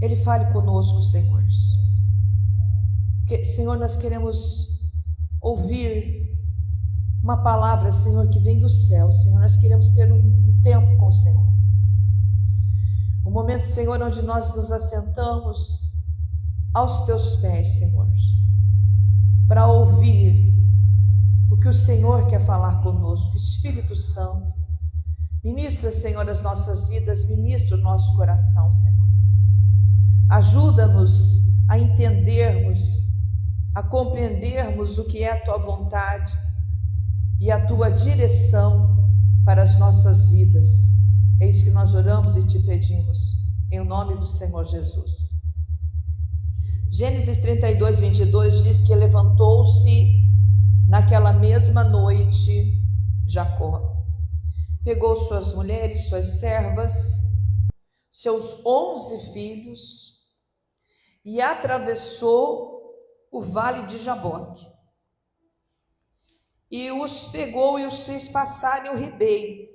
Ele fale conosco, Senhor. Senhor, nós queremos ouvir uma palavra, Senhor, que vem do céu. Senhor, nós queremos ter um tempo com o Senhor. Um momento, Senhor, onde nós nos assentamos aos teus pés, Senhor, para ouvir o que o Senhor quer falar conosco. Espírito Santo, ministra, Senhor, as nossas vidas, ministra o nosso coração, Senhor. Ajuda-nos a entendermos, a compreendermos o que é a tua vontade e a tua direção para as nossas vidas. É isso que nós oramos e te pedimos, em nome do Senhor Jesus. Gênesis 32, 22 diz que levantou-se naquela mesma noite Jacó, pegou suas mulheres, suas servas, seus 11 filhos e atravessou o vale de Jaboque. E os pegou e os fez passarem o ribeiro.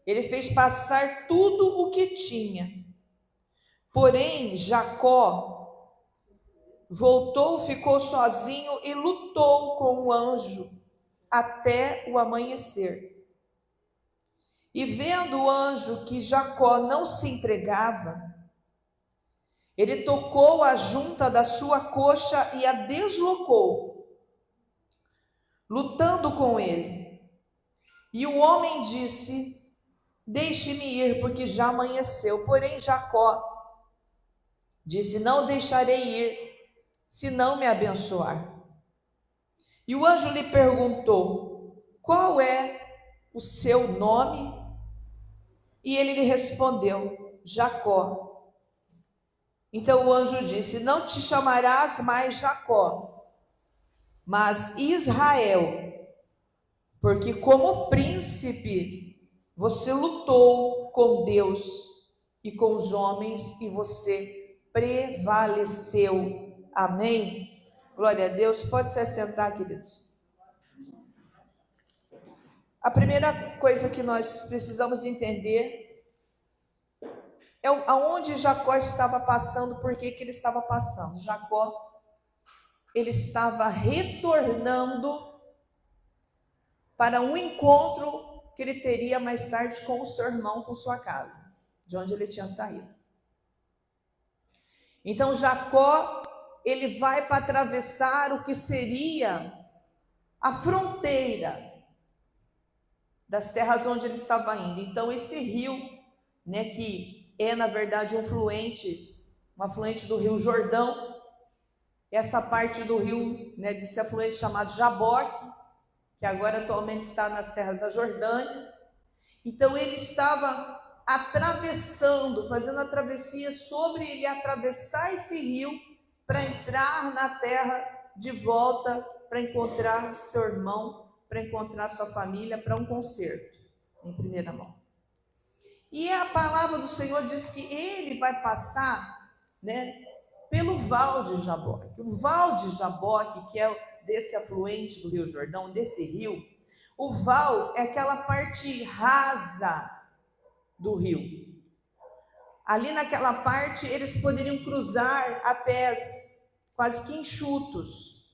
Ele fez passar tudo o que tinha. Porém, Jacó voltou, ficou sozinho e lutou com o anjo até o amanhecer. E vendo o anjo que Jacó não se entregava, ele tocou a junta da sua coxa e a deslocou, lutando com ele. E o homem disse: deixe-me ir, porque já amanheceu. Porém, Jacó disse: não deixarei ir, se não me abençoar. E o anjo lhe perguntou: qual é o seu nome? E ele lhe respondeu: Jacó. Então o anjo disse: não te chamarás mais Jacó, mas Israel, porque como príncipe você lutou com Deus e com os homens e você prevaleceu. Amém? Glória a Deus. Pode se assentar, queridos. A primeira coisa que nós precisamos entender é aonde Jacó estava passando, por que ele estava passando. Jacó, ele estava retornando para um encontro que ele teria mais tarde com o seu irmão, com sua casa, de onde ele tinha saído. Então Jacó, ele vai para atravessar o que seria a fronteira das terras onde ele estava indo. Então esse rio, né, que é na verdade um afluente do rio Jordão, essa parte do rio, né, desse afluente chamado Jaboque, que agora atualmente está nas terras da Jordânia. Então ele estava atravessando, fazendo a travessia sobre ele atravessar esse rio para entrar na terra de volta, para encontrar seu irmão, para encontrar sua família, para um concerto em primeira mão. E a palavra do Senhor diz que ele vai passar, né, pelo Val de Jaboque. O Val de Jaboque, que é desse afluente do Rio Jordão, desse rio, o val é aquela parte rasa do rio. Ali naquela parte eles poderiam cruzar a pés, quase que enxutos.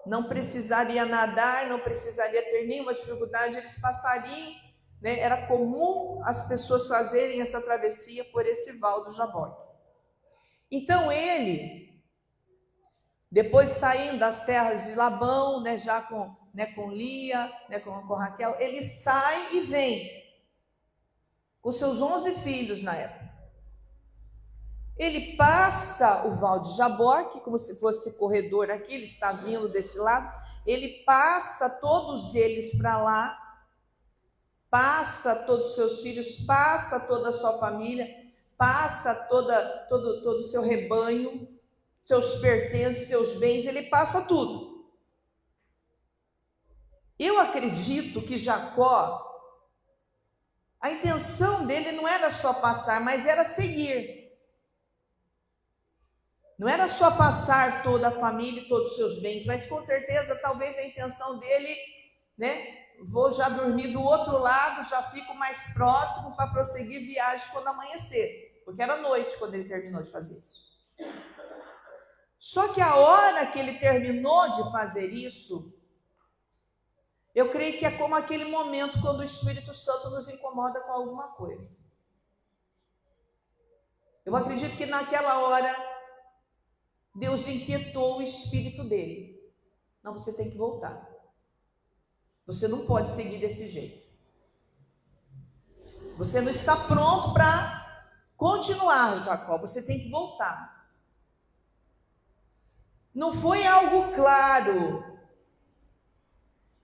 Não precisaria nadar, não precisaria ter nenhuma dificuldade, eles passariam, né? Era comum as pessoas fazerem essa travessia por esse val do Jaboque. Então ele, depois de saindo das terras de Labão, né, já com Lia, né, com Raquel, ele sai e vem com seus 11 filhos na época. Ele passa o val de Jaboque, como se fosse corredor aqui, ele está vindo desse lado, ele passa todos eles para lá, passa todos os seus filhos, passa toda a sua família, passa todo o seu rebanho, seus pertences, seus bens, ele passa tudo. Eu acredito que Jacó, a intenção dele não era só passar, mas era seguir. Não era só passar toda a família e todos os seus bens, mas com certeza talvez a intenção dele, né, vou já dormir do outro lado, já fico mais próximo para prosseguir viagem quando amanhecer, porque era noite quando ele terminou de fazer isso. Só que a hora que ele terminou de fazer isso, eu creio que é como aquele momento quando o Espírito Santo nos incomoda com alguma coisa. Eu acredito que naquela hora, Deus inquietou o espírito dele. Não, você tem que voltar. Você não pode seguir desse jeito. Você não está pronto para continuar, Jacó. Você tem que voltar. Não foi algo claro.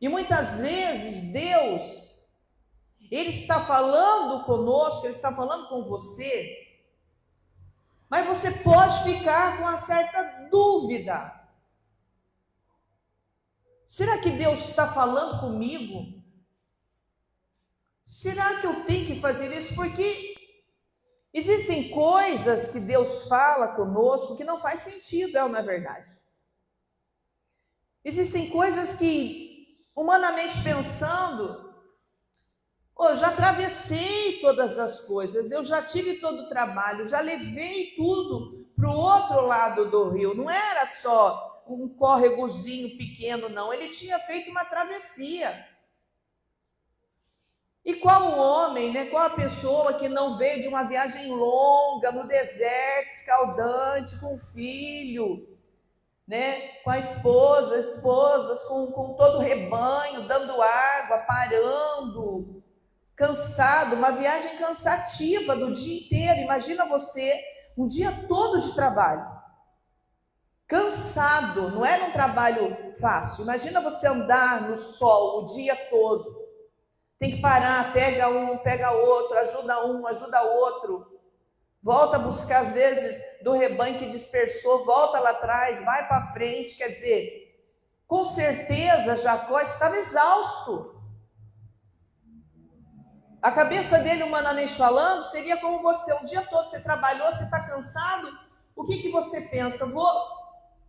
E muitas vezes Deus, Ele está falando conosco, Ele está falando com você, mas você pode ficar com uma certa dúvida. Será que Deus está falando comigo? Será que eu tenho que fazer isso? Porque existem coisas que Deus fala conosco que não faz sentido, não é verdade? Existem coisas que, humanamente pensando, eu já atravessei todas as coisas, eu já tive todo o trabalho, já levei tudo para o outro lado do rio. Não era só um córregozinho pequeno, não. Ele tinha feito uma travessia. E qual o homem, né? Qual a pessoa que não veio de uma viagem longa, no deserto, escaldante, com filho, né? Com a esposas, com todo o rebanho, dando água, parando, cansado, uma viagem cansativa do dia inteiro. Imagina você, um dia todo de trabalho, cansado, não era um trabalho fácil. Imagina você andar no sol o dia todo, tem que parar, pega um, pega outro, ajuda outro, volta a buscar às vezes do rebanho que dispersou, volta lá atrás, vai para frente. Quer dizer, com certeza Jacó estava exausto. A cabeça dele, humanamente falando, seria como você, o dia todo você trabalhou, você está cansado, o que você pensa?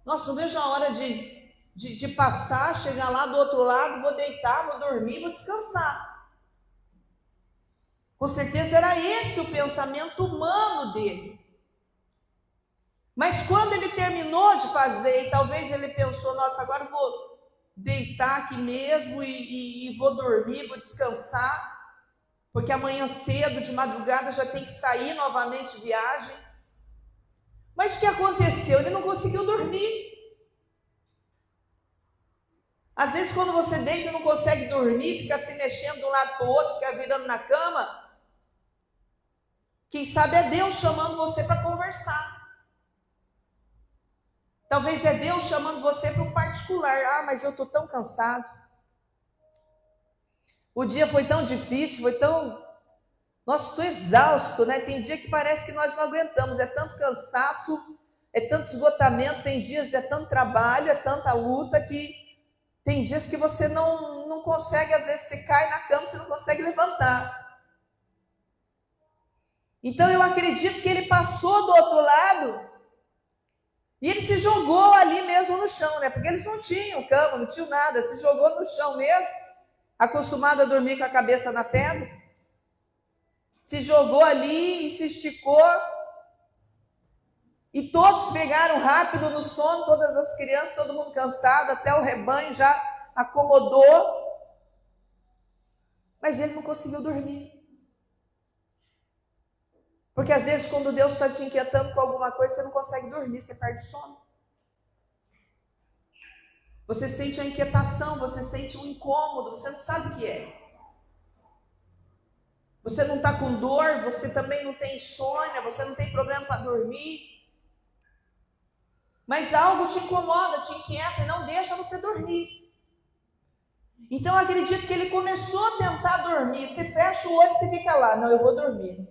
Nossa, não vejo a hora de passar, chegar lá do outro lado, vou deitar, vou dormir, vou descansar. Com certeza era esse o pensamento humano dele. Mas quando ele terminou de fazer, e talvez ele pensou, nossa, agora eu vou deitar aqui mesmo e vou dormir, vou descansar, porque amanhã cedo, de madrugada, já tem que sair novamente de viagem. Mas o que aconteceu? Ele não conseguiu dormir. Às vezes, quando você deita e não consegue dormir, fica se mexendo de um lado para o outro, fica virando na cama, quem sabe é Deus chamando você para conversar. Talvez é Deus chamando você para um particular. Ah, mas eu estou tão cansado. O dia foi tão difícil, foi tão... Nossa, estou exausto, né? Tem dia que parece que nós não aguentamos. É tanto cansaço, é tanto esgotamento, tem dias, é tanto trabalho, é tanta luta, que tem dias que você não consegue, às vezes você cai na cama, você não consegue levantar. Então eu acredito que ele passou do outro lado e ele se jogou ali mesmo no chão, né? Porque eles não tinham cama, não tinham nada, se jogou no chão mesmo, acostumado a dormir com a cabeça na pedra. Se jogou ali e se esticou. E todos pegaram rápido no sono, todas as crianças, todo mundo cansado, até o rebanho já acomodou. Mas ele não conseguiu dormir. Porque às vezes quando Deus está te inquietando com alguma coisa, você não consegue dormir, você perde sono. Você sente a inquietação, você sente um incômodo, você não sabe o que é. Você não está com dor, você também não tem insônia, você não tem problema para dormir. Mas algo te incomoda, te inquieta e não deixa você dormir. Então eu acredito que ele começou a tentar dormir. Você fecha o olho e você fica lá. Não, eu vou dormir.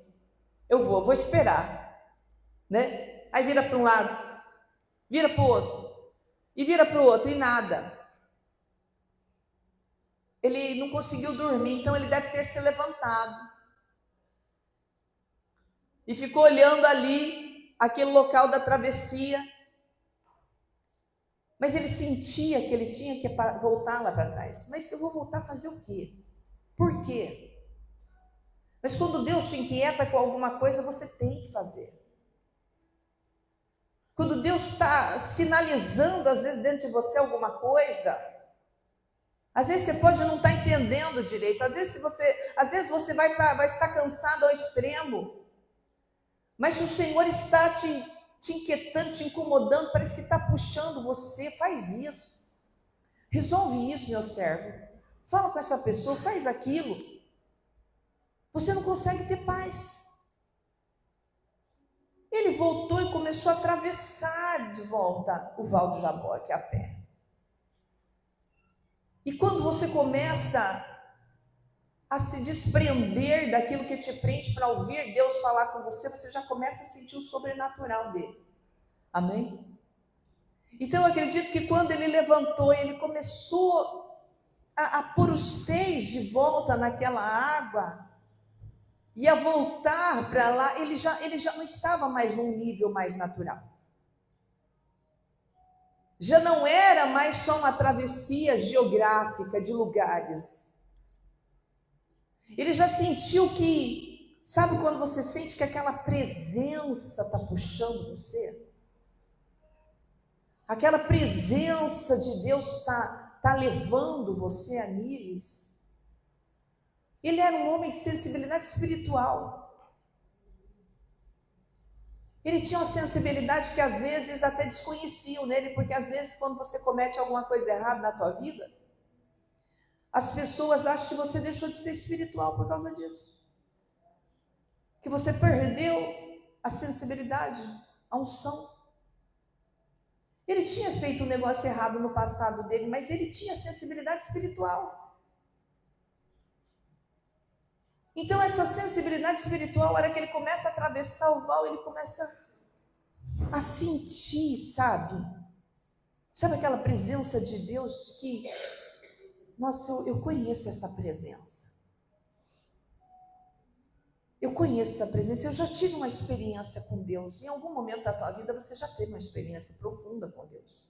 Eu vou esperar. Né? Aí vira para um lado, vira para o outro, e vira para o outro, e nada. Ele não conseguiu dormir, então ele deve ter se levantado. E ficou olhando ali, aquele local da travessia. Mas ele sentia que ele tinha que voltar lá para trás. Mas eu vou voltar a fazer o quê? Por quê? Mas quando Deus te inquieta com alguma coisa, você tem que fazer. Quando Deus está sinalizando, às vezes, dentro de você alguma coisa, às vezes você pode não estar entendendo direito, às vezes você vai estar cansado ao extremo, mas se o Senhor está te inquietando, te incomodando, parece que está puxando você, faz isso. Resolve isso, meu servo. Fala com essa pessoa, faz aquilo. Você não consegue ter paz. Ele voltou e começou a atravessar de volta o Val do Jaboque a pé. E quando você começa a se desprender daquilo que te prende para ouvir Deus falar com você, você já começa a sentir o sobrenatural dele. Amém? Então eu acredito que quando ele levantou, ele começou a pôr os pés de volta naquela água, e a voltar para lá, ele já não estava mais num nível mais natural. Já não era mais só uma travessia geográfica de lugares. Ele já sentiu que, sabe quando você sente que aquela presença está puxando você? Aquela presença de Deus está levando você a níveis. Ele era um homem de sensibilidade espiritual. Ele tinha uma sensibilidade que às vezes até desconheciam nele, porque às vezes quando você comete alguma coisa errada na tua vida, as pessoas acham que você deixou de ser espiritual por causa disso. Que você perdeu a sensibilidade, a unção. Ele tinha feito um negócio errado no passado dele, mas ele tinha sensibilidade espiritual. Então essa sensibilidade espiritual, a hora que ele começa a atravessar o val, ele começa a sentir, sabe aquela presença de Deus que, nossa, eu conheço essa presença. Eu conheço essa presença, eu já tive uma experiência com Deus. Em algum momento da tua vida você já teve uma experiência profunda com Deus.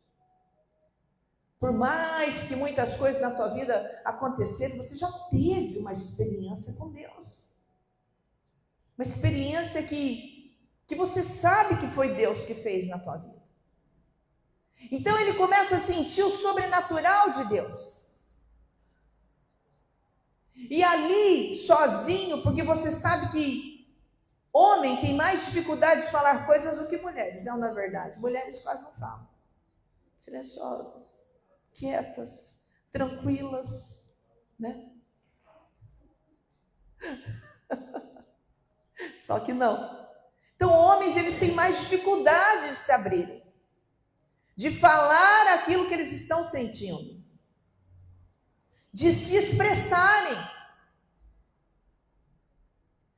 Por mais que muitas coisas na tua vida aconteceram, você já teve uma experiência com Deus. Uma experiência que você sabe que foi Deus que fez na tua vida. Então ele começa a sentir o sobrenatural de Deus. E ali, sozinho, porque você sabe que homem tem mais dificuldade de falar coisas do que mulheres, não é verdade? Mulheres quase não falam. Silenciosas, quietas, tranquilas, né? Só que não. Então, homens, eles têm mais dificuldade de se abrirem, de falar aquilo que eles estão sentindo, de se expressarem.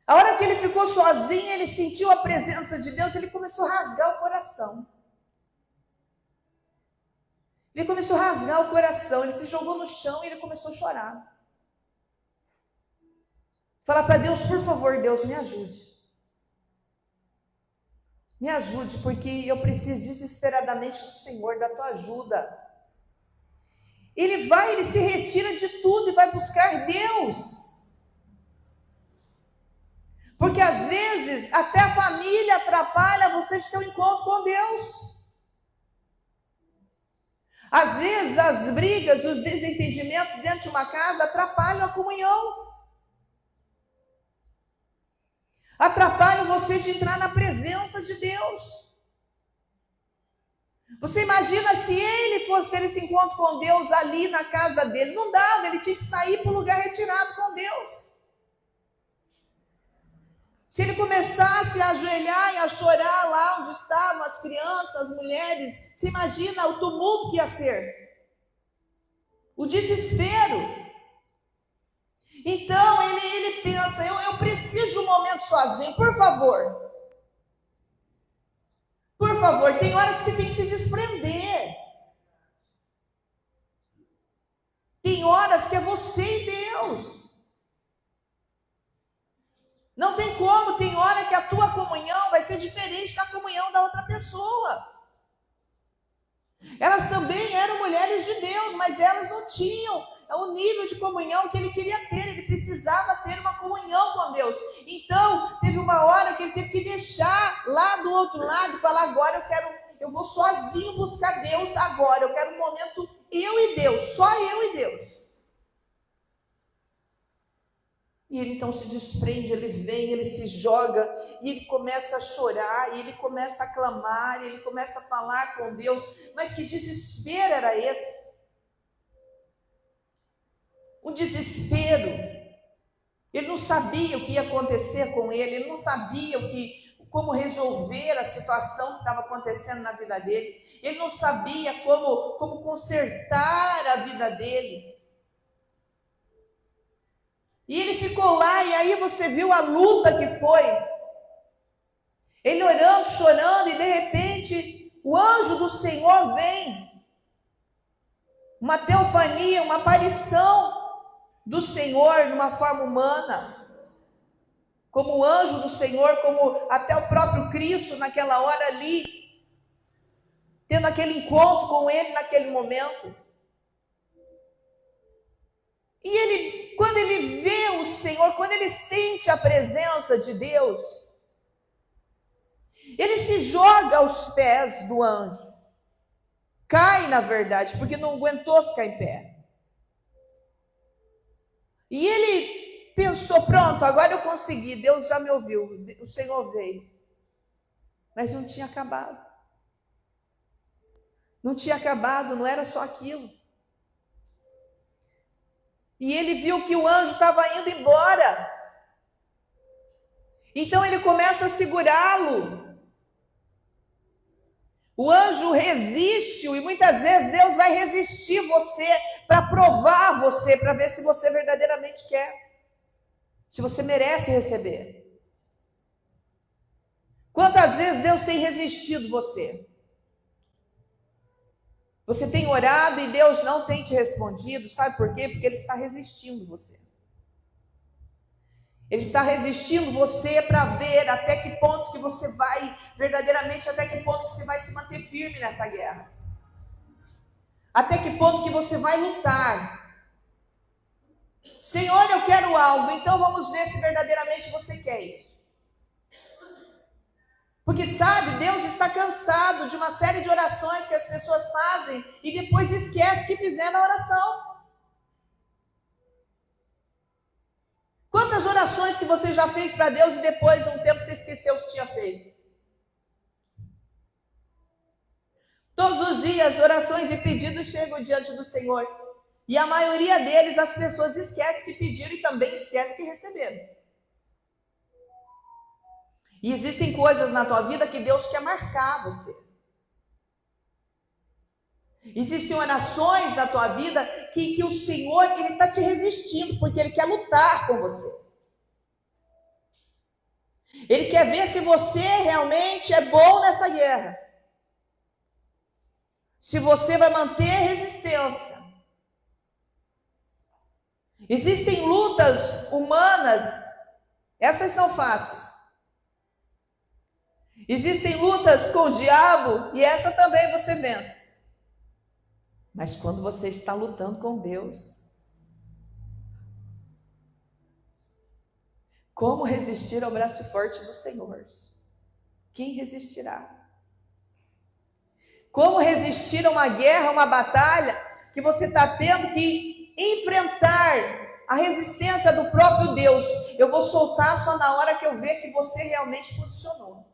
A hora que ele ficou sozinho, ele sentiu a presença de Deus, ele começou a rasgar o coração. Ele começou a rasgar o coração, ele se jogou no chão e ele começou a chorar. Falar para Deus, por favor, Deus, me ajude. Me ajude, porque eu preciso desesperadamente do Senhor, da tua ajuda. Ele se retira de tudo e vai buscar Deus. Porque às vezes até a família atrapalha você de ter um encontro com Deus. Às vezes as brigas, os desentendimentos dentro de uma casa atrapalham a comunhão. Atrapalham você de entrar na presença de Deus. Você imagina se ele fosse ter esse encontro com Deus ali na casa dele. Não dava, ele tinha que sair para um lugar retirado com Deus. Se ele começasse a ajoelhar e a chorar lá onde estavam as crianças, as mulheres, você imagina o tumulto que ia ser. O desespero. Então ele pensa, eu preciso de um momento sozinho, por favor. Por favor, tem hora que você tem que se desprender. Tem horas que é você e Deus. Não tem como, tem hora que a tua comunhão vai ser diferente da comunhão da outra pessoa. Elas também mulheres de Deus, mas elas não tinham o nível de comunhão que ele queria ter. Ele precisava ter uma comunhão com Deus. Então, teve uma hora que ele teve que deixar lá do outro lado e falar: agora eu vou sozinho buscar Deus agora. Eu quero um momento eu e Deus, só eu e Deus. E ele então se desprende, ele vem, ele se joga, e ele começa a chorar, e ele começa a clamar, e ele começa a falar com Deus. Mas que desespero era esse? Um desespero. Ele não sabia o que ia acontecer com ele não sabia como resolver a situação que estava acontecendo na vida dele, ele não sabia como consertar a vida dele. E ele ficou lá, e aí você viu a luta que foi. Ele orando, chorando, e de repente o anjo do Senhor vem. Uma teofania, uma aparição do Senhor numa forma humana. Como o anjo do Senhor, como até o próprio Cristo naquela hora ali, tendo aquele encontro com ele naquele momento. E ele, quando ele vê o Senhor, quando ele sente a presença de Deus, ele se joga aos pés do anjo. Cai, na verdade, porque não aguentou ficar em pé. E ele pensou: pronto, agora eu consegui, Deus já me ouviu, o Senhor veio. Mas não tinha acabado. Não tinha acabado, não era só aquilo. E ele viu que o anjo estava indo embora. Então ele começa a segurá-lo. O anjo resiste-o, e muitas vezes Deus vai resistir você para provar você, para ver se você verdadeiramente quer, se você merece receber. Quantas vezes Deus tem resistido você? Você tem orado e Deus não tem te respondido, sabe por quê? Porque Ele está resistindo você. Ele está resistindo você para ver até que ponto que você vai, verdadeiramente, até que ponto que você vai se manter firme nessa guerra. Até que ponto que você vai lutar. Senhor, eu quero algo, então vamos ver se verdadeiramente você quer isso. Porque sabe, Deus está cansado de uma série de orações que as pessoas fazem e depois esquece que fizeram a oração. Quantas orações que você já fez para Deus e depois de um tempo você esqueceu o que tinha feito? Todos os dias, orações e pedidos chegam diante do Senhor. E a maioria deles, as pessoas esquecem que pediram e também esquecem que receberam. E existem coisas na tua vida que Deus quer marcar você. Existem orações na tua vida que o Senhor, Ele está te resistindo, porque Ele quer lutar com você. Ele quer ver se você realmente é bom nessa guerra. Se você vai manter resistência. Existem lutas humanas, essas são fáceis. Existem lutas com o diabo e essa também você vence. Mas quando você está lutando com Deus, como resistir ao braço forte do Senhor? Quem resistirá? Como resistir a uma guerra, a uma batalha que você está tendo que enfrentar a resistência do próprio Deus? Eu vou soltar só na hora que eu ver que você realmente posicionou.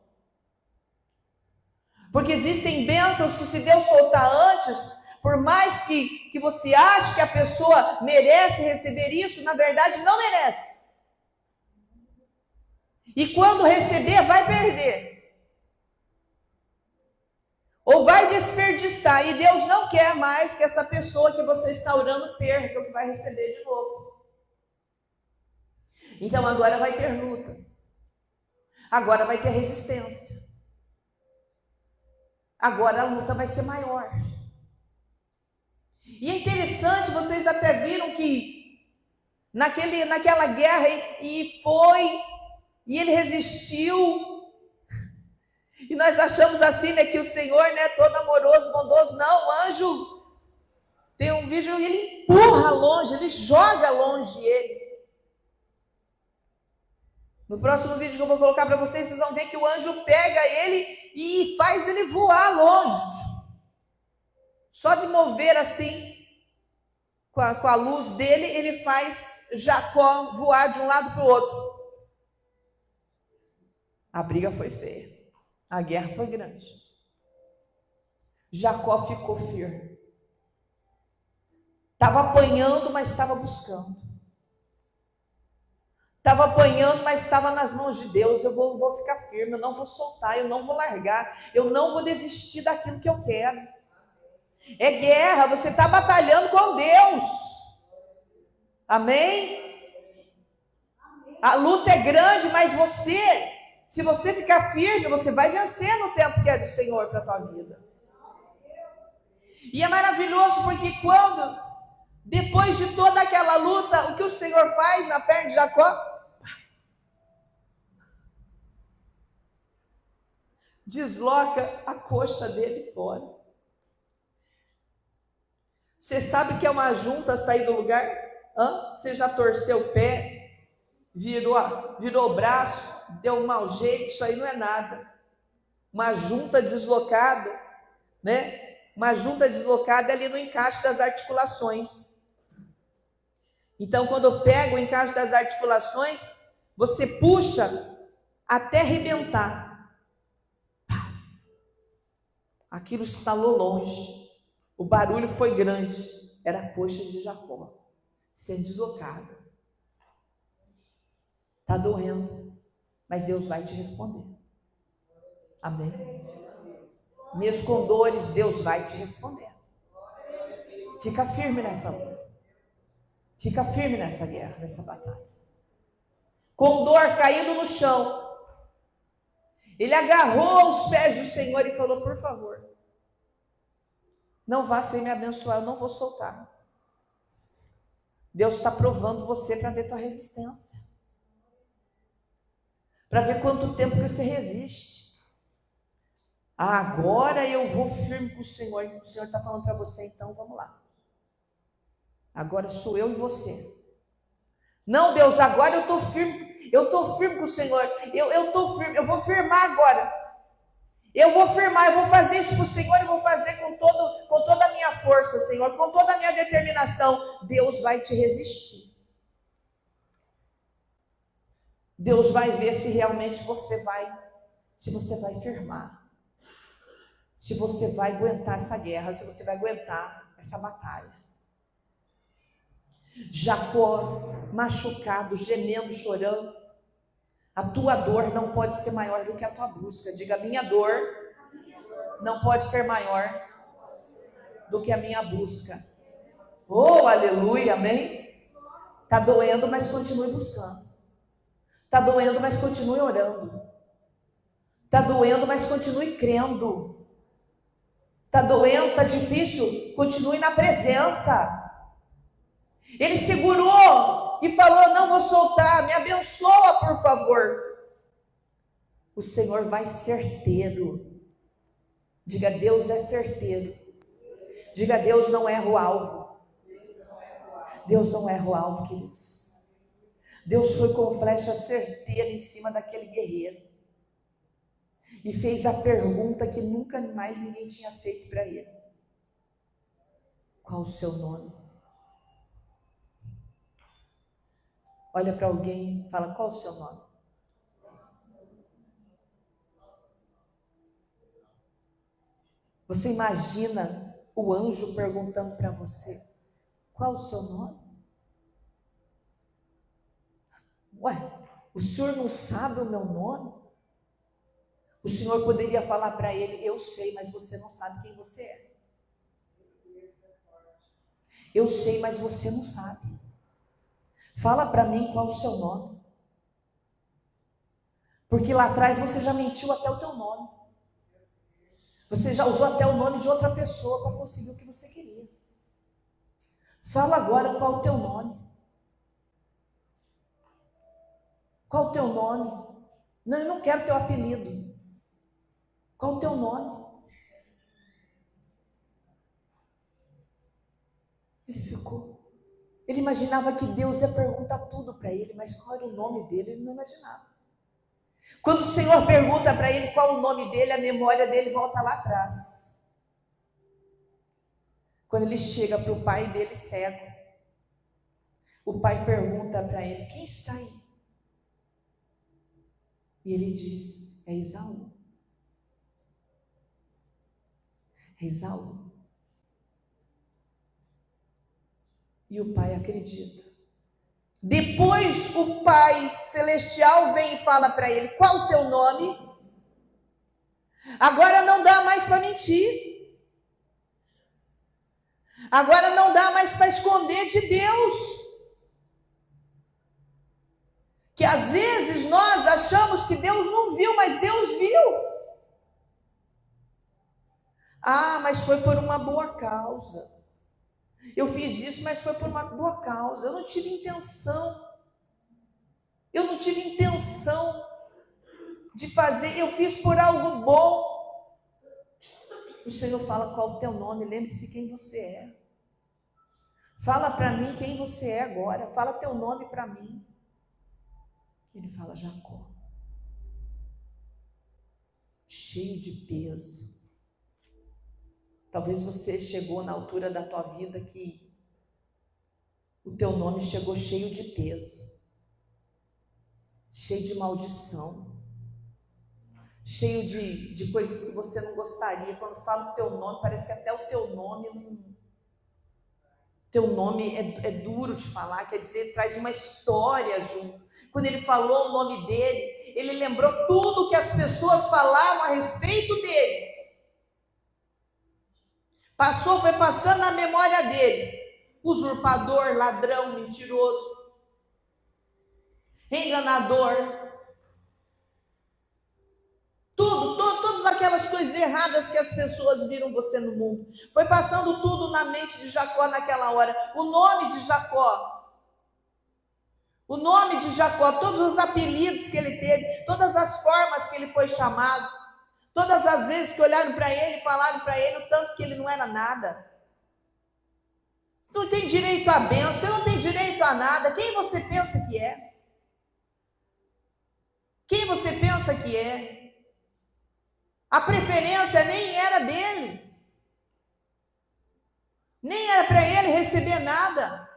Porque existem bênçãos que se Deus soltar antes, por mais que você ache que a pessoa merece receber isso, na verdade não merece. E quando receber, vai perder. Ou vai desperdiçar. E Deus não quer mais que essa pessoa que você está orando perca o que vai receber de novo. Então agora vai ter luta. Agora vai ter resistência. Agora a luta vai ser maior. E é interessante, vocês até viram que naquela guerra e ele resistiu. E nós achamos assim, né, que o Senhor, né, todo amoroso, bondoso, não, o anjo Tem um vídeo e ele empurra longe, ele joga longe ele. No próximo vídeo que eu vou colocar para vocês, vocês vão ver que o anjo pega ele e faz ele voar longe. Só de mover assim, com a luz dele, ele faz Jacó voar de um lado para o outro. A briga foi feia. A guerra foi grande. Jacó ficou firme. Estava apanhando, mas estava buscando. Estava apanhando, mas estava nas mãos de Deus. Eu vou ficar firme, eu não vou soltar, eu não vou largar, eu não vou desistir daquilo que eu quero. É guerra, você está batalhando com Deus. Amém? A luta é grande, mas se você ficar firme, você vai vencer no tempo que é do Senhor para a tua vida. E é maravilhoso porque depois de toda aquela luta, o que o Senhor faz na perna de Jacó? Desloca a coxa dele fora. Você sabe que é uma junta sair do lugar? Você já torceu o pé, virou o braço, deu um mau jeito, isso aí não é nada. Uma junta deslocada, né? Uma junta deslocada ali no encaixe das articulações. Então, quando eu pego o encaixe das articulações, você puxa até arrebentar. Aquilo estalou longe. O barulho foi grande. Era a coxa de Jacó sendo deslocada. Está doendo, mas Deus vai te responder. Amém? Mesmo com dores, Deus vai te responder. Fica firme nessa luta. Fica firme nessa guerra, nessa batalha. Com dor, caído no chão, ele agarrou os pés do Senhor e falou: por favor, não vá sem me abençoar, eu não vou soltar. Deus está provando você para ver tua resistência. Para ver quanto tempo que você resiste. Agora eu vou firme com o Senhor. O Senhor está falando para você, então vamos lá. Agora sou eu e você. Não, Deus, agora eu estou firme. Eu estou firme com o Senhor. Eu estou firme. Eu vou firmar agora. Eu vou firmar. Eu vou fazer isso para o Senhor. Eu vou fazer com toda a minha força, Senhor. Com toda a minha determinação. Deus vai te resistir. Deus vai ver se realmente você vai firmar. Se você vai aguentar essa guerra. Se você vai aguentar essa batalha. Jacó, machucado, gemendo, chorando. A tua dor não pode ser maior do que a tua busca. Diga: minha dor não pode ser maior do que a minha busca. Oh, aleluia, amém? Está doendo, mas continue buscando. Está doendo, mas continue orando. Está doendo, mas continue crendo. Está doendo, está difícil, continue na presença. Ele segurou e falou: não vou soltar, me abençoa, por favor. O Senhor vai certeiro. Diga: Deus é certeiro. Diga: Deus não erra o alvo. Deus não erra o alvo, queridos. Deus foi com flecha certeira em cima daquele guerreiro e fez a pergunta que nunca mais ninguém tinha feito para ele: qual o seu nome? Olha para alguém e fala: qual o seu nome? Você imagina o anjo perguntando para você: qual o seu nome? Ué, o senhor não sabe o meu nome? O Senhor poderia falar para ele: eu sei, mas você não sabe quem você é. Eu sei, mas você não sabe. Fala para mim qual o seu nome. Porque lá atrás você já mentiu até o teu nome. Você já usou até o nome de outra pessoa para conseguir o que você queria. Fala agora qual o teu nome. Qual o teu nome? Não, eu não quero teu apelido. Qual o teu nome? trocou. Ele imaginava que Deus ia perguntar tudo para ele, mas qual era o nome dele, ele não imaginava. Quando o Senhor pergunta para ele qual o nome dele, a memória dele volta lá atrás. Quando ele chega para o pai dele cego, o pai pergunta para ele: quem está aí? E ele diz: é Esaú. É Esaú. E o pai acredita. Depois o Pai Celestial vem e fala para ele: qual o teu nome? Agora não dá mais para mentir. Agora não dá mais para esconder de Deus. Que às vezes nós achamos que Deus não viu, mas Deus viu. Ah, mas foi por uma boa causa. Eu fiz isso, mas foi por uma boa causa. Eu não tive intenção. Eu não tive intenção de fazer. Eu fiz por algo bom. O Senhor fala: qual o teu nome? Lembre-se quem você é. Fala para mim quem você é agora. Fala teu nome para mim. Ele fala: Jacó. Cheio de peso. Talvez você chegou na altura da tua vida que o teu nome chegou cheio de peso, cheio de maldição, cheio de coisas que você não gostaria. Quando fala o teu nome, parece que até o teu nome não... Teu nome é duro de falar, quer dizer, traz uma história junto. Quando ele falou o nome dele, ele lembrou tudo que as pessoas falavam a respeito dele. Passou, foi passando na memória dele: usurpador, ladrão, mentiroso, enganador, todas aquelas coisas erradas que as pessoas viram você no mundo. Foi passando tudo na mente de Jacó naquela hora. O nome de Jacó, todos os apelidos que ele teve, todas as formas que ele foi chamado, todas as vezes que olharam para ele e falaram para ele o tanto que ele não era nada. Você não tem direito à bênção, você não tem direito a nada. Quem você pensa que é? Quem você pensa que é? A preferência nem era dele. Nem era para ele receber nada.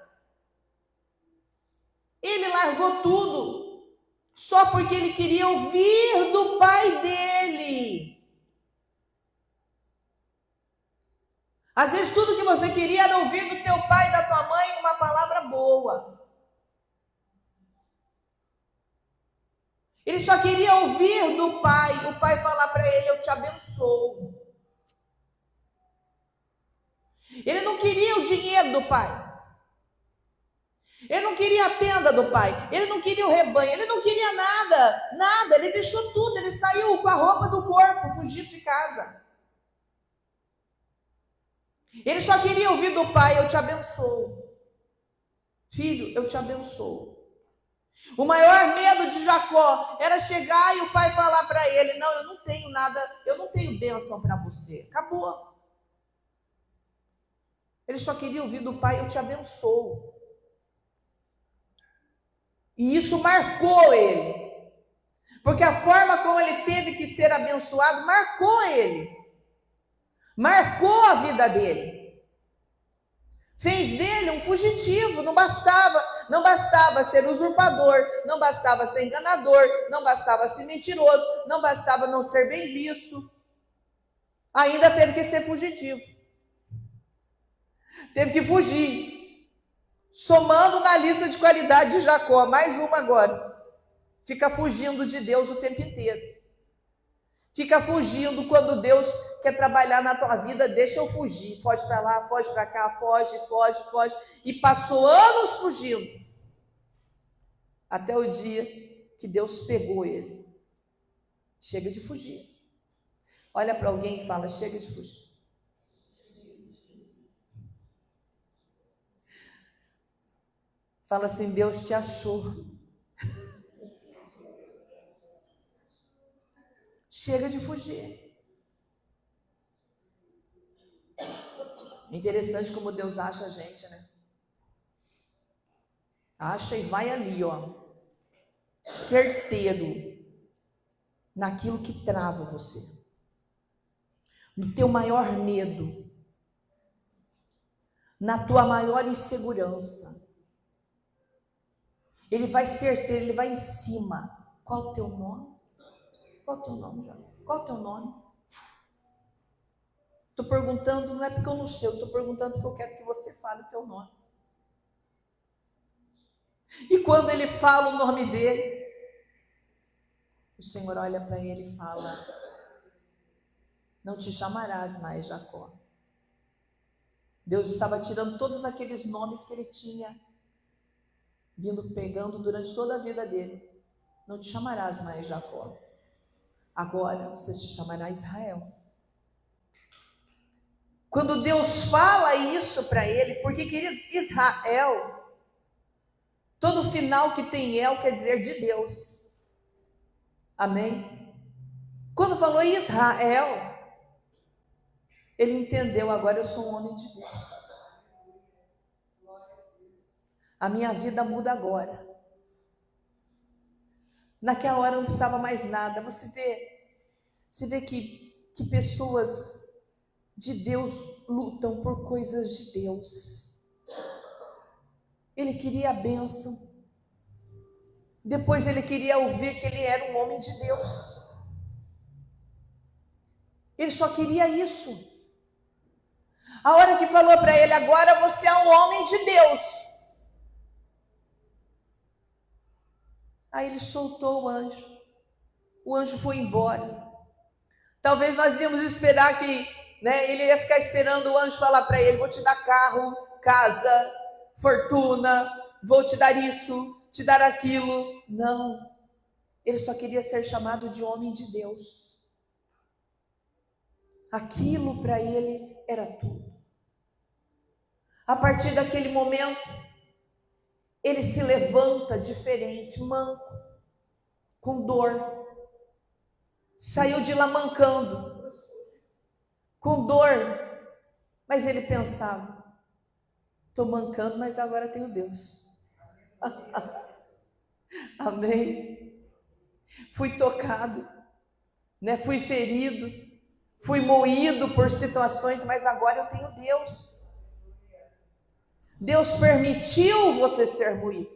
Ele largou tudo só porque ele queria ouvir do pai dele. Às vezes tudo que você queria era ouvir do teu pai e da tua mãe uma palavra boa. Ele só queria ouvir do pai, o pai falar para ele: eu te abençoo. Ele não queria o dinheiro do pai. Ele não queria a tenda do pai. Ele não queria o rebanho. Ele não queria nada, nada. Ele deixou tudo. Ele saiu com a roupa do corpo, fugiu de casa. Ele só queria ouvir do pai: eu te abençoo. Filho, eu te abençoo. O maior medo de Jacó era chegar e o pai falar para ele: não, eu não tenho nada, eu não tenho bênção para você. Acabou. Ele só queria ouvir do pai: eu te abençoo. E isso marcou ele. Porque a forma como ele teve que ser abençoado marcou ele. Marcou a vida dele. Fez dele um fugitivo. Não bastava ser usurpador, não bastava ser enganador, não bastava ser mentiroso, não bastava não ser bem visto. Ainda teve que ser fugitivo. Teve que fugir. Somando na lista de qualidade de Jacó, mais uma agora. Fica fugindo de Deus o tempo inteiro. Fica fugindo quando Deus quer trabalhar na tua vida. Deixa eu fugir. Foge para lá, foge para cá, foge. E passou anos fugindo. Até o dia que Deus pegou ele. Chega de fugir. Olha para alguém e fala: chega de fugir. Fala assim: Deus te achou. Chega de fugir. É interessante como Deus acha a gente, né? Acha e vai ali, ó, certeiro naquilo que trava você, no teu maior medo, na tua maior insegurança. Ele vai certeiro, ele vai em cima. Qual o teu nome? Qual o teu nome, João? Qual o teu nome? Estou perguntando, não é porque eu não sei, eu estou perguntando porque eu quero que você fale o teu nome. E quando ele fala o nome dele, o Senhor olha para ele e fala: não te chamarás mais Jacó. Deus estava tirando todos aqueles nomes que ele tinha vindo pegando durante toda a vida dele. Não te chamarás mais Jacó. Agora você se chamará Israel. Quando Deus fala isso para ele, porque, queridos, Israel, todo final que tem El quer dizer de Deus. Amém? Quando falou Israel, ele entendeu: agora eu sou um homem de Deus. A minha vida muda agora. Naquela hora não precisava mais nada. Você vê que pessoas de Deus lutam por coisas de Deus. Ele queria a bênção. Depois ele queria ouvir que ele era um homem de Deus. Ele só queria isso. A hora que falou para ele: agora você é um homem de Deus. Aí ele soltou o anjo. O anjo foi embora. Talvez nós íamos esperar que, ele ia ficar esperando o anjo falar para ele: vou te dar carro, casa, fortuna, vou te dar isso, te dar aquilo. Não. Ele só queria ser chamado de homem de Deus. Aquilo para ele era tudo. A partir daquele momento, ele se levanta diferente, manco, com dor. Saiu de lá mancando, com dor. Mas ele pensava: estou mancando, mas agora tenho Deus. Amém? Fui tocado, fui ferido, fui moído por situações, mas agora eu tenho Deus. Deus permitiu você ser moído.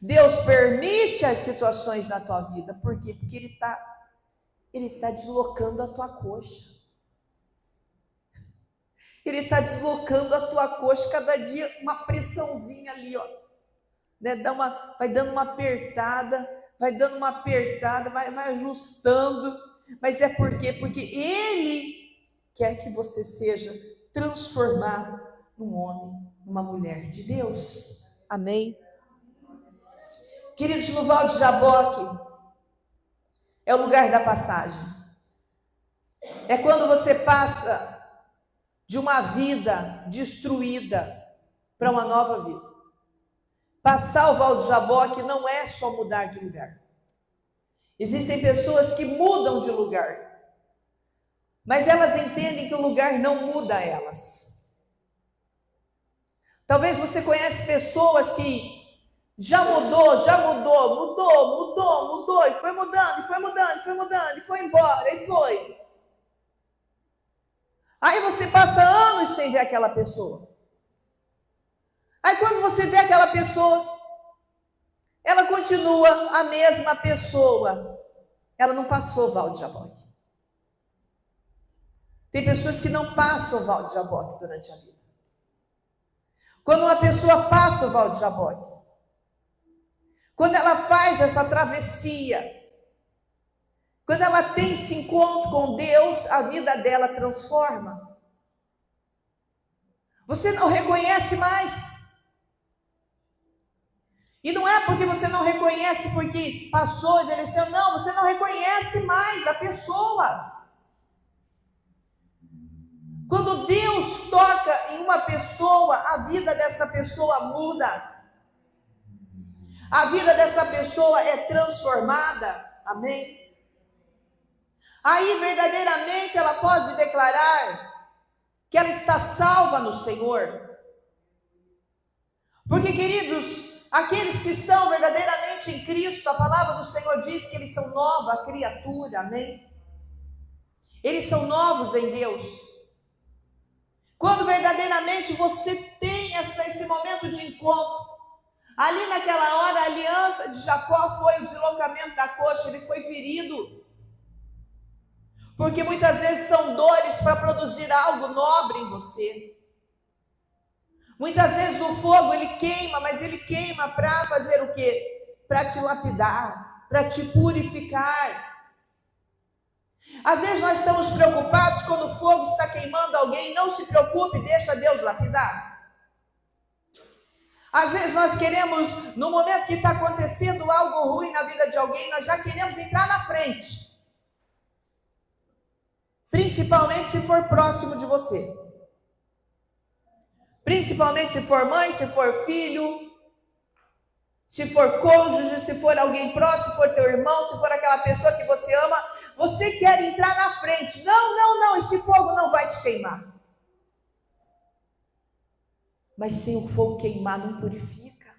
Deus permite as situações na tua vida. Por quê? Porque Ele está deslocando a tua coxa. Ele está deslocando a tua coxa cada dia, uma pressãozinha ali, ó. Vai dando uma apertada, vai ajustando. Mas é por quê? Porque Ele quer que você seja transformado num homem, numa mulher de Deus. Amém? Queridos, no Val de Jaboque é o lugar da passagem. É quando você passa de uma vida destruída para uma nova vida. Passar o Val de Jaboque não é só mudar de lugar. Existem pessoas que mudam de lugar, mas elas entendem que o lugar não muda elas. Talvez você conhece pessoas que já mudou, e foi mudando, e foi embora, e foi. Aí você passa anos sem ver aquela pessoa. Aí quando você vê aquela pessoa, ela continua a mesma pessoa. Ela não passou o Val de Jaboque. Tem pessoas que não passam o Val de Jaboque durante a vida. Quando uma pessoa passa o Val de Jaboque, quando ela faz essa travessia, quando ela tem esse encontro com Deus, a vida dela transforma. Você não reconhece mais. E não é porque você não reconhece porque passou, envelheceu, não, você não reconhece mais a pessoa. Quando Deus toca em uma pessoa, a vida dessa pessoa muda. A vida dessa pessoa é transformada. Amém? Aí verdadeiramente ela pode declarar que ela está salva no Senhor. Porque, queridos, aqueles que estão verdadeiramente em Cristo, a palavra do Senhor diz que eles são nova criatura, amém? Eles são novos em Deus. Quando verdadeiramente você tem esse momento de encontro, ali naquela hora a aliança de Jacó foi o deslocamento da coxa, ele foi ferido. Porque muitas vezes são dores para produzir algo nobre em você. Muitas vezes o fogo ele queima, mas ele queima para fazer o quê? Para te lapidar, para te purificar. Às vezes nós estamos preocupados quando o fogo está queimando alguém. Não se preocupe, deixa Deus lapidar. Às vezes nós queremos, no momento que está acontecendo algo ruim na vida de alguém, nós já queremos entrar na frente. Principalmente se for próximo de você. Principalmente se for mãe, se for filho, se for cônjuge, se for alguém próximo, se for teu irmão, se for aquela pessoa que você ama, você quer entrar na frente. Não, esse fogo não vai te queimar. Mas sem o fogo queimar não purifica.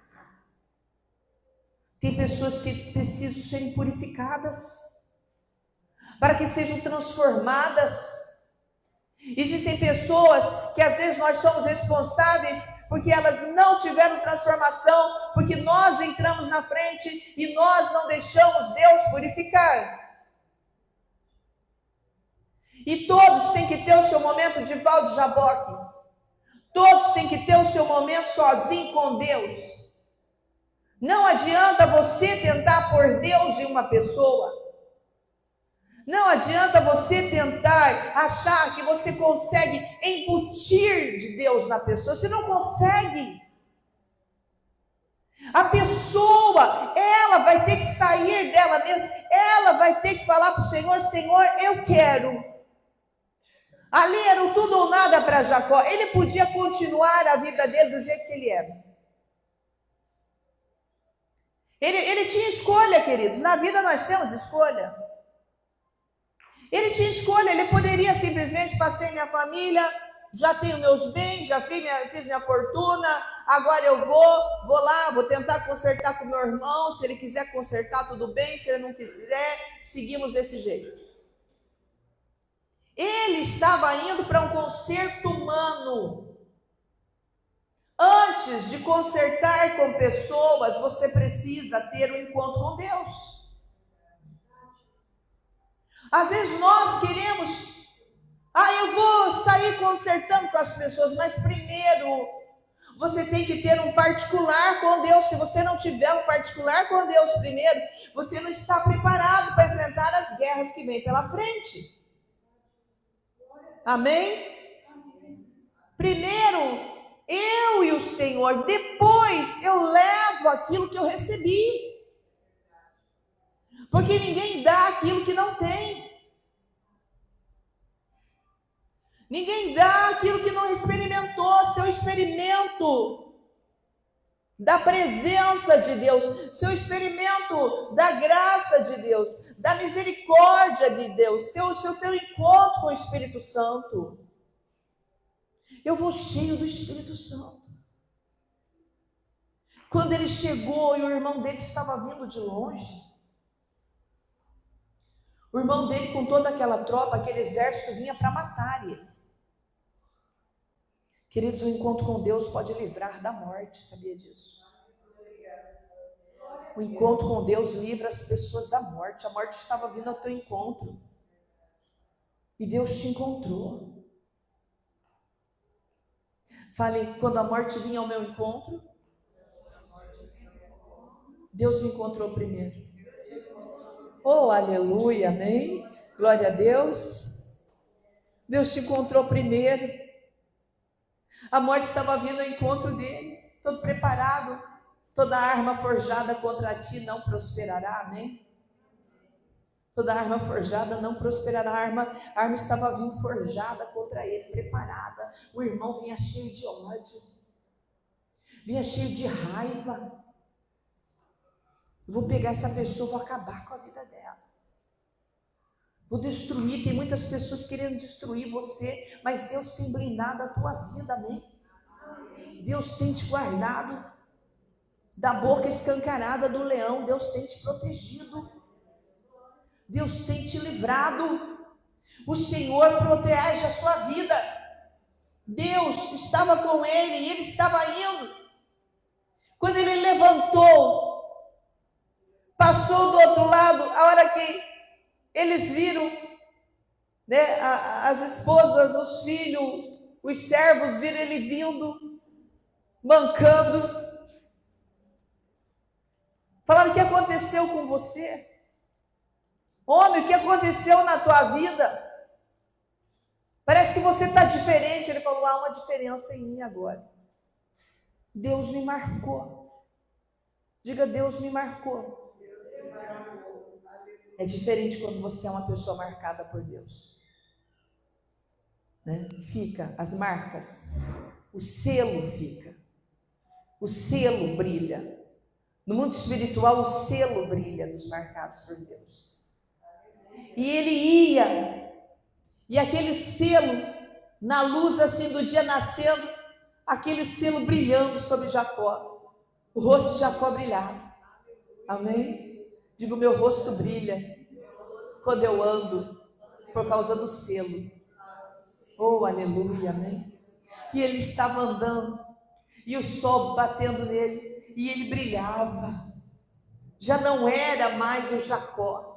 Tem pessoas que precisam serem purificadas, para que sejam transformadas. Existem pessoas que às vezes nós somos responsáveis porque elas não tiveram transformação, porque nós entramos na frente e nós não deixamos Deus purificar. E todos têm que ter o seu momento de Val de Jaboque. Todos têm que ter o seu momento sozinho com Deus. Não adianta você tentar pôr Deus em uma pessoa. Não adianta você tentar achar que você consegue embutir de Deus na pessoa. Você não consegue. A pessoa, ela vai ter que sair dela mesma. Ela vai ter que falar para o Senhor: Senhor, eu quero. Ali era o tudo ou nada para Jacó. Ele podia continuar a vida dele do jeito que ele era. Ele tinha escolha, queridos. Na vida nós temos escolha. Ele tinha escolha, ele poderia simplesmente passei minha família, já tenho meus bens, já fiz minha fortuna, agora eu vou lá, vou tentar consertar com meu irmão, se ele quiser consertar, tudo bem, se ele não quiser, seguimos desse jeito. Ele estava indo para um conserto humano. Antes de consertar com pessoas, você precisa ter um encontro com Deus. Às vezes nós queremos, eu vou sair consertando com as pessoas, mas primeiro você tem que ter um particular com Deus. Se você não tiver um particular com Deus primeiro, você não está preparado para enfrentar as guerras que vêm pela frente. Amém? Primeiro, eu e o Senhor, depois eu levo aquilo que eu recebi. Porque ninguém dá aquilo que não tem. Ninguém dá aquilo que não experimentou. Seu experimento da presença de Deus, seu experimento da graça de Deus, da misericórdia de Deus, seu teu encontro com o Espírito Santo. Eu vou cheio do Espírito Santo. Quando ele chegou e o irmão dele estava vindo de longe, o irmão dele com toda aquela tropa, aquele exército vinha para matar ele. Queridos, o encontro com Deus pode livrar da morte, sabia disso? O encontro com Deus livra as pessoas da morte. A morte estava vindo ao teu encontro. E Deus te encontrou. Fale, quando a morte vinha ao meu encontro, Deus me encontrou primeiro. Oh, aleluia, amém? Glória a Deus. Deus te encontrou primeiro. A morte estava vindo ao encontro dele, todo preparado. Toda arma forjada contra ti não prosperará, amém? Toda arma forjada não prosperará. A arma estava vindo forjada contra ele, preparada. O irmão vinha cheio de ódio, vinha cheio de raiva. Vou pegar essa pessoa, vou acabar com a vida dela. Vou destruir. Tem muitas pessoas querendo destruir você, mas Deus tem blindado a tua vida, amém? Deus tem te guardado. Da boca escancarada do leão, Deus tem te protegido. Deus tem te livrado. O Senhor protege a sua vida. Deus estava com ele e ele estava indo. Quando ele levantou, passou do outro lado, a hora que eles viram, né, as esposas, os filhos, os servos viram ele vindo, mancando. Falaram: o que aconteceu com você? Homem, o que aconteceu na tua vida? Parece que você está diferente. Ele falou: há uma diferença em mim agora. Deus me marcou. Diga: Deus me marcou. É diferente quando você é uma pessoa marcada por Deus, né? Fica as marcas, o selo fica, o selo brilha. No mundo espiritual, o selo brilha dos marcados por Deus. E ele ia, e aquele selo, na luz assim do dia nascendo, aquele selo brilhando sobre Jacó, o rosto de Jacó brilhava. Amém? Digo: meu rosto brilha quando eu ando, por causa do selo. Oh, aleluia, amém? E ele estava andando, e o sol batendo nele, e ele brilhava. Já não era mais o Jacó.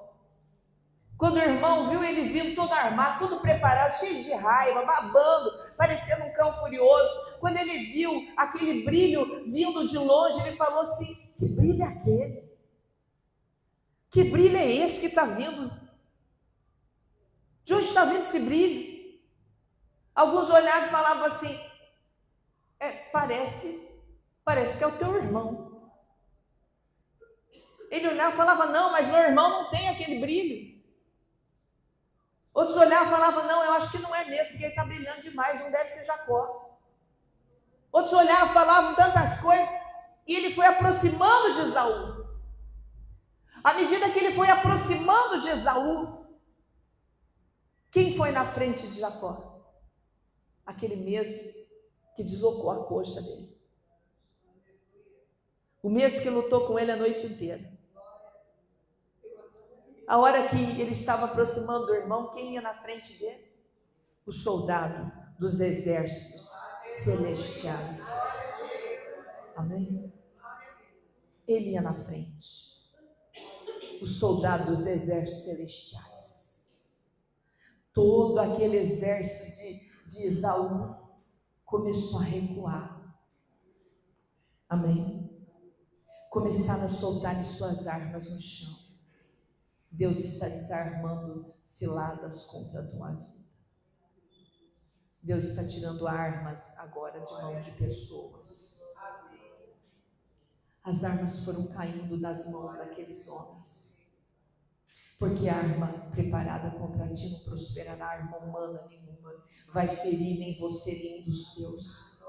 Quando o irmão viu ele vindo todo armado, todo preparado, cheio de raiva, babando, parecendo um cão furioso, quando ele viu aquele brilho vindo de longe, ele falou assim: que brilho é aquele? Que brilho é esse que está vindo? De onde está vindo esse brilho? Alguns olhavam e falavam assim: parece que é o teu irmão. Ele olhava e falava: não, mas meu irmão não tem aquele brilho. Outros olhavam e falavam: não, eu acho que não é mesmo, porque ele está brilhando demais, não deve ser Jacó. Outros olhavam e falavam tantas coisas, e ele foi aproximando de Esaú. À medida que ele foi aproximando de Esaú, quem foi na frente de Jacó? Aquele mesmo que deslocou a coxa dele. O mesmo que lutou com ele a noite inteira. A hora que ele estava aproximando do irmão, quem ia na frente dele? O soldado dos exércitos celestiais. Amém? Ele ia na frente. O soldado dos exércitos celestiais. Todo aquele exército de Esaú começou a recuar. Amém? Começaram a soltar suas armas no chão. Deus está desarmando ciladas contra a tua vida. Deus está tirando armas agora de mãos de pessoas. As armas foram caindo das mãos daqueles homens. Porque a arma preparada contra ti não prosperará, arma humana nenhuma vai ferir nem você nem dos teus.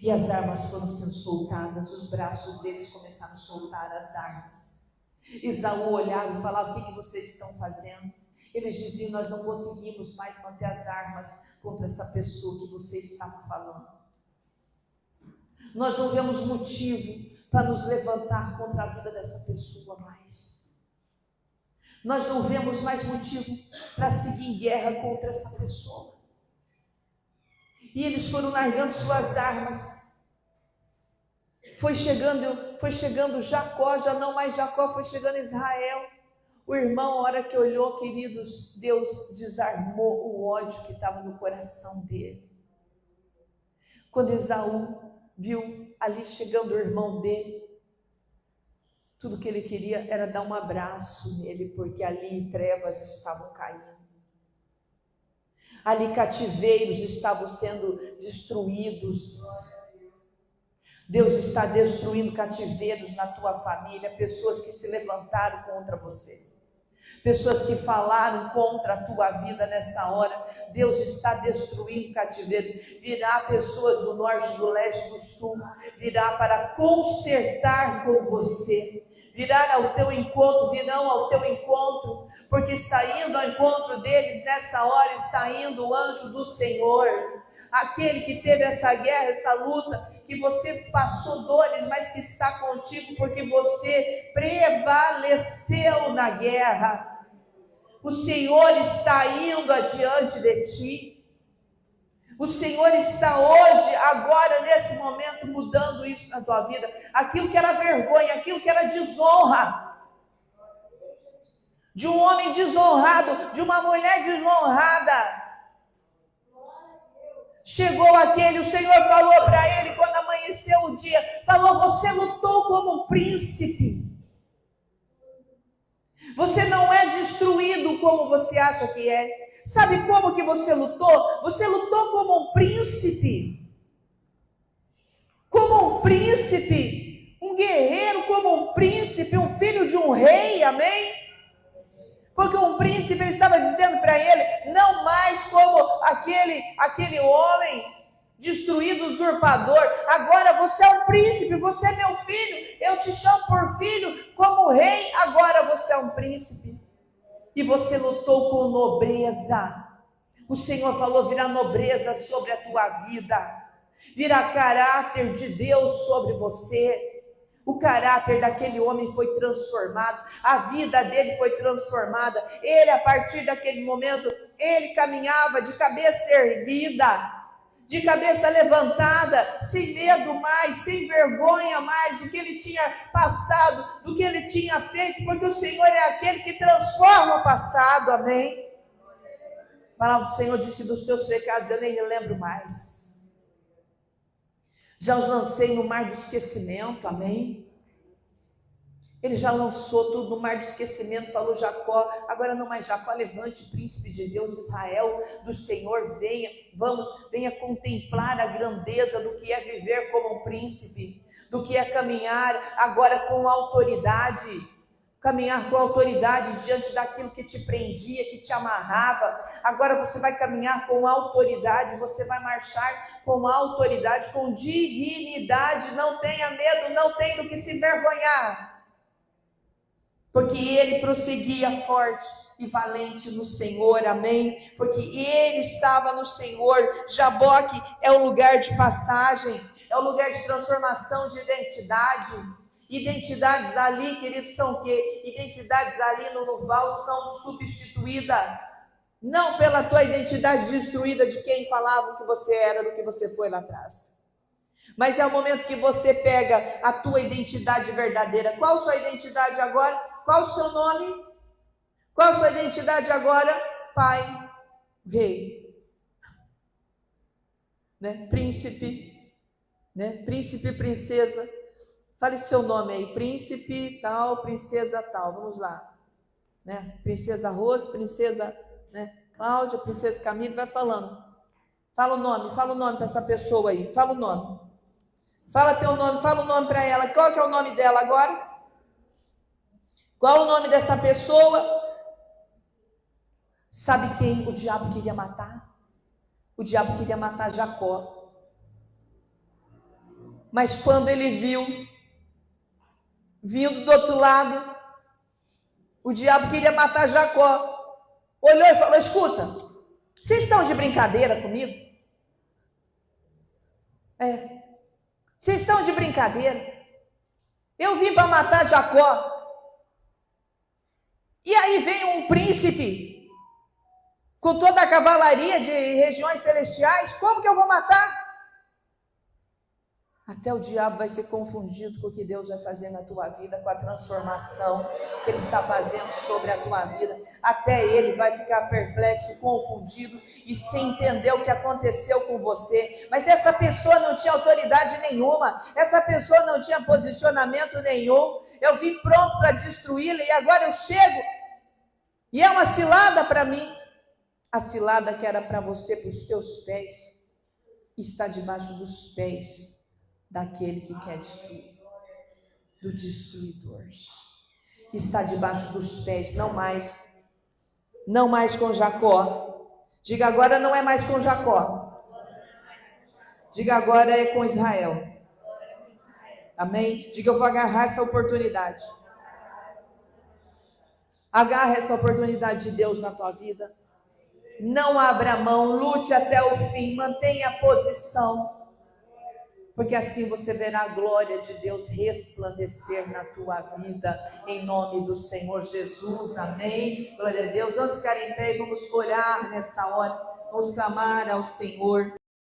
E as armas foram sendo soltadas, os braços deles começaram a soltar as armas. Esaú olhava e falava: o que vocês estão fazendo? Eles diziam: nós não conseguimos mais manter as armas contra essa pessoa que você está falando. Nós não vemos motivo para nos levantar contra a vida dessa pessoa mais. Nós não vemos mais motivo para seguir em guerra contra essa pessoa. E eles foram largando suas armas. Foi chegando Jacó, já não mais Jacó, foi chegando Israel. O irmão, a hora que olhou, queridos, Deus desarmou o ódio que estava no coração dele. Quando Esaú viu ali chegando o irmão dele, tudo que ele queria era dar um abraço nele, porque ali trevas estavam caindo. Ali cativeiros estavam sendo destruídos. Deus está destruindo cativeiros na tua família, pessoas que se levantaram contra você, pessoas que falaram contra a tua vida nessa hora. Deus está destruindo cativeiro. Virá pessoas do norte, do leste, do sul, virá para consertar com você. Virão ao teu encontro, porque está indo ao encontro deles nessa hora, está indo o anjo do Senhor. aquele que teve essa guerra, essa luta, que você passou dores, mas que está contigo porque você prevaleceu na guerra. O Senhor está indo adiante de ti. O Senhor está hoje, agora, nesse momento, mudando isso na tua vida. Aquilo que era vergonha, aquilo que era desonra. De um homem desonrado, de uma mulher desonrada. Chegou aquele, o Senhor falou para ele, quando amanheceu o dia, falou: você lutou como um príncipe. Você não é destruído como você acha que é. Sabe como que você lutou? Você lutou como um príncipe. Como um príncipe, um guerreiro, como um príncipe, um filho de um rei, amém? Porque um príncipe, ele estava dizendo para ele, não mais como aquele homem destruído, usurpador. Agora você é um príncipe, você é meu filho, eu te chamo por filho, como rei, agora você é um príncipe. E você lutou com nobreza. O Senhor falou: virá nobreza sobre a tua vida, virá caráter de Deus sobre você. O caráter daquele homem foi transformado, a vida dele foi transformada. Ele, a partir daquele momento, ele caminhava de cabeça erguida, de cabeça levantada, sem medo mais, sem vergonha mais do que ele tinha passado, do que ele tinha feito, porque o Senhor é aquele que transforma o passado, amém? A palavra do Senhor diz que dos teus pecados eu nem me lembro mais. Já os lancei no mar do esquecimento, amém? Ele já lançou tudo no mar do esquecimento, falou Jacó, agora não mais Jacó, levante, príncipe de Deus, Israel, do Senhor, venha contemplar a grandeza do que é viver como um príncipe, do que é caminhar agora com autoridade, caminhar com autoridade diante daquilo que te prendia, que te amarrava. Agora você vai caminhar com autoridade, você vai marchar com autoridade, com dignidade, não tenha medo, não tem do que se envergonhar. Porque ele prosseguia forte e valente no Senhor, amém? Porque ele estava no Senhor. Jaboque é o lugar de passagem, é o lugar de transformação de identidade. Identidades ali, queridos, são o quê? Identidades ali no Nuval são substituídas, não pela tua identidade destruída de quem falava que você era, do que você foi lá atrás. Mas é o momento que você pega a tua identidade verdadeira. Qual a sua identidade agora? Qual o seu nome? Qual a sua identidade agora? Pai, rei, né? Príncipe, né? Príncipe, princesa. Fale seu nome aí, príncipe tal, princesa tal, vamos lá, né? Princesa Rose, princesa, né? Cláudia, princesa Camila, vai falando. Fala o nome para essa pessoa aí, fala o nome. Fala teu nome, fala o nome para ela. Qual que é o nome dela agora? Qual o nome dessa pessoa? Sabe quem o diabo queria matar? O diabo queria matar Jacó. Mas quando ele viu, vindo do outro lado, o diabo queria matar Jacó. Olhou e falou: escuta, vocês estão de brincadeira comigo? Vocês estão de brincadeira? Eu vim para matar Jacó. E aí vem um príncipe com toda a cavalaria de regiões celestiais. Como que eu vou matar? Até o diabo vai ser confundido com o que Deus vai fazer na tua vida, com a transformação que Ele está fazendo sobre a tua vida. Até ele vai ficar perplexo, confundido e sem entender o que aconteceu com você. Mas essa pessoa não tinha autoridade nenhuma, essa pessoa não tinha posicionamento nenhum. Eu vim pronto para destruí-la e agora eu chego e é uma cilada para mim. A cilada que era para você, para os teus pés, está debaixo dos pés daquele que quer destruir, do destruidor. Está debaixo dos pés, não mais com Jacó. Diga agora, não é mais com Jacó. Diga agora, é com Israel. Amém? Diga, eu vou agarrar essa oportunidade. Agarra essa oportunidade de Deus na tua vida. Não abra mão, lute até o fim, mantenha a posição. Porque assim você verá a glória de Deus resplandecer na tua vida, em nome do Senhor Jesus, amém? Glória a Deus. Vamos ficar em pé e vamos orar nessa hora, vamos clamar ao Senhor.